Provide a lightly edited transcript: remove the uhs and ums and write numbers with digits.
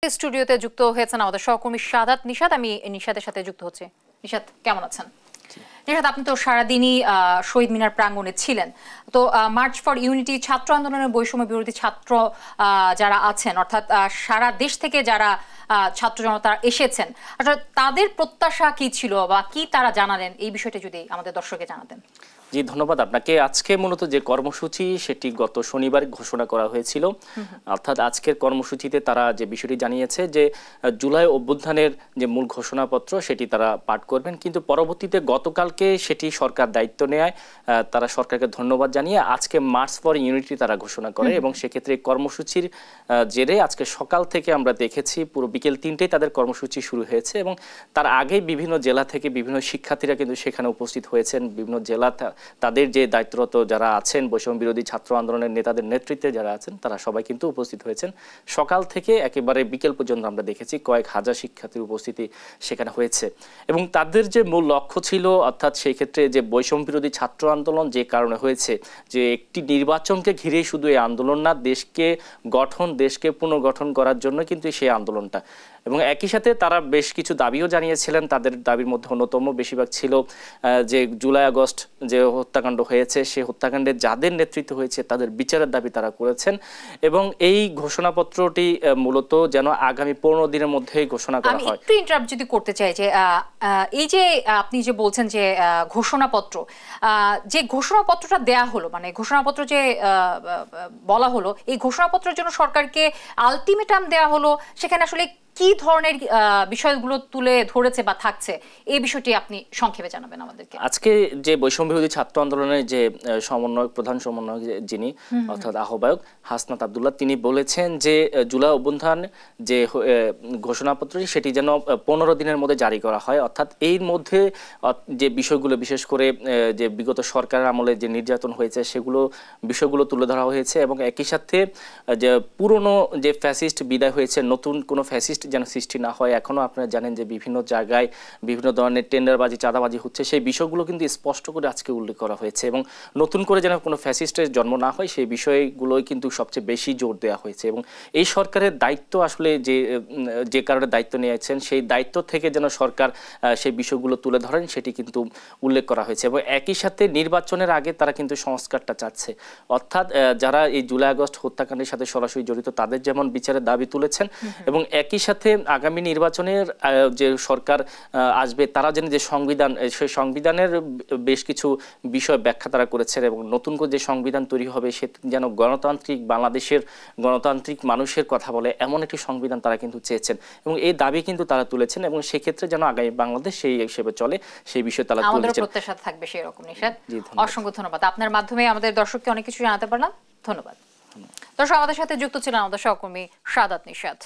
স্টুডিওতে যুক্ত হয়েছেন আমাদের সহকর্মী শাহাদাত নিশাত। আমি নিশাতের সাথে যুক্ত হচ্ছি। নিশাত, কেমন আছেন? নিশাত, আপনি তো সারাদিনই শহীদ মিনার প্রাঙ্গণে ছিলেন। তো মার্চ ফর ইউনিটি ছাত্র আন্দোলনের বৈষম্য বিরোধী ছাত্র যারা আছেন, অর্থাৎ সারা দেশ থেকে যারা ছাত্র জনতা এসেছেন, অর্থাৎ তাদের প্রত্যাশা কি ছিল বা কি তারা জানালেন, এই বিষয়টা যদি আমাদের দর্শককে জানাতেন। জি, ধন্যবাদ আপনাকে। আজকে মূলত যে কর্মসূচি সেটি গত শনিবার ঘোষণা করা হয়েছিল। অর্থাৎ আজকের কর্মসূচিতে তারা যে বিষয়টি জানিয়েছে যে জুলাই অভ্যুত্থানের যে মূল ঘোষণাপত্র সেটি তারা পাঠ করবেন, কিন্তু পরবর্তীতে গতকালকে সেটি সরকার দায়িত্ব নেয়। তারা সরকারকে ধন্যবাদ জানিয়ে আজকে মার্চ ফর ইউনিটি তারা ঘোষণা করে এবং সেক্ষেত্রে কর্মসূচির জেরে আজকে সকাল থেকে আমরা দেখেছি পুরো বিকেল 3টায় তাদের কর্মসূচি শুরু হয়েছে এবং তার আগেই বিভিন্ন জেলা থেকে বিভিন্ন শিক্ষার্থীরা কিন্তু সেখানে উপস্থিত হয়েছেন। বিভিন্ন জেলা তাদের যে দায়িত্বরত যারা আছেন, বৈষম্য বিরোধী ছাত্র আন্দোলনের নেতাদের নেতৃত্বে যারা আছেন, তারা সবাই কিন্তু উপস্থিত হয়েছেন। সকাল থেকে একেবারে বিকেল পর্যন্ত আমরা দেখেছি কয়েক হাজার শিক্ষার্থীর উপস্থিতি সেখানে হয়েছে এবং তাদের যে মূল লক্ষ্য ছিল, অর্থাৎ সেই ক্ষেত্রে যে বৈষম্য বিরোধী ছাত্র আন্দোলন যে কারণে হয়েছে, যে একটি নির্বাচনকে ঘিরে শুধু এই আন্দোলন না, দেশকে পুনর্গঠন করার জন্য কিন্তু সেই আন্দোলনটা। এবং একই সাথে তারা বেশ কিছু দাবিও জানিয়েছিলেন। তাদের দাবির মধ্যে অন্যতম বেশিরভাগ ছিল যে জুলাই আগস্ট যে হত্যাকাণ্ড হয়েছে, সেই হত্যাকাণ্ডে যাদের নেতৃত্ব হয়েছে তাদের বিচারের দাবি তারা করেছেন এবং এই ঘোষণাপত্রটি মূলত যেন আগামী 15 দিনের মধ্যেই ঘোষণা করা হয়। আমি একটু ইন্টারাপ্ট যদি করতে চাই যে এই যে আপনি যে বলছেন যে ঘোষণাপত্রটা দেয়া হলো, মানে ঘোষণাপত্র যে বলা হলো, এই ঘোষণাপত্রের জন্য সরকারকে আলটিমেটাম দেয়া হলো, সেখানে আসলে কি ধরনের বিষয়গুলো তুলে ধরেছে বা থাকছে, এই বিষয়টি আপনি সংক্ষেপে জানাবেন আমাদেরকে। আজকে যে বৈষম্য বিরোধী ছাত্র আন্দোলনের যে প্রধান সমন্বয়ক যিনি, অর্থাৎ আহ্বায়ক হাসনাত আব্দুল্লাহ, তিনি বলেছেন যে জুলাই অভ্যুত্থান যে ঘোষণাপত্রটি সেটি যেন 15 দিনের মধ্যে জারি করা হয়। অর্থাৎ এর মধ্যে যে বিষয়গুলো, বিশেষ করে যে বিগত সরকারের আমলে যে নির্যাতন হয়েছে বিষয়গুলো তুলে ধরা হয়েছে এবং একই সাথে যে পুরনো যে ফ্যাসিস্ট বিদায় হয়েছে, নতুন কোনো ফ্যাসিস্ট যেন সৃষ্টি না হয়। এখনো আপনারা জানেন যে বিভিন্ন জায়গায় বিভিন্ন ধরনের টেন্ডারবাজি, চাঁদাবাজি হচ্ছে, সেই বিষয়গুলো কিন্তু স্পষ্ট করে আজকে উল্লেখ করা হয়েছে এবং নতুন করে যেন কোনো ফ্যাসিস্টের জন্ম না হয় সেই বিষয়গুলোই কিন্তু সবচেয়ে বেশি জোর দেওয়া হয়েছে এবং এই সরকারের দায়িত্ব আসলে যে কারণে দায়িত্ব নিয়েছেন, সেই দায়িত্ব থেকে যেন সরকার সেই বিষয়গুলো তুলে ধরেন সেটি কিন্তু উল্লেখ করা হয়েছে এবং একই সাথে নির্বাচনের আগে তারা কিন্তু সংস্কারটা চাচ্ছে। অর্থাৎ যারা এই জুলাই আগস্ট হত্যাকাণ্ডের সাথে সরাসরি জড়িত তাদের যেমন বিচারের দাবি তুলেছেন এবং একই সাথে আগামী নির্বাচনের যে সরকার আসবে তারা যেন যে সংবিধান, সেই সংবিধানের বেশ কিছু বিষয় ব্যাখ্যা তারা করেছেন এবং নতুন করে যে সংবিধান তৈরি হবে সে যেন গণতান্ত্রিক বাংলাদেশের গণতান্ত্রিক মানুষের কথা বলে এমন একটি সংবিধান তারা কিন্তু চেয়েছেন এবং এই দাবি কিন্তু তারা তুলেছেন এবং সেক্ষেত্রে যেন আগামী বাংলাদেশ সেই হিসেবে চলে সেই বিষয়ে তারা তুলেছেন। আমাদের প্রত্যাশা থাকবে সেই রকম। নিশাত, অসংখ্য ধন্যবাদ। আপনার মাধ্যমে আমাদের দর্শককে অনেক কিছু জানাতে পারলাম, ধন্যবাদ। দর্শক, আমাদের সাথে যুক্ত ছিলেন আমাদের সহকর্মী শাহাদাত নিশাত।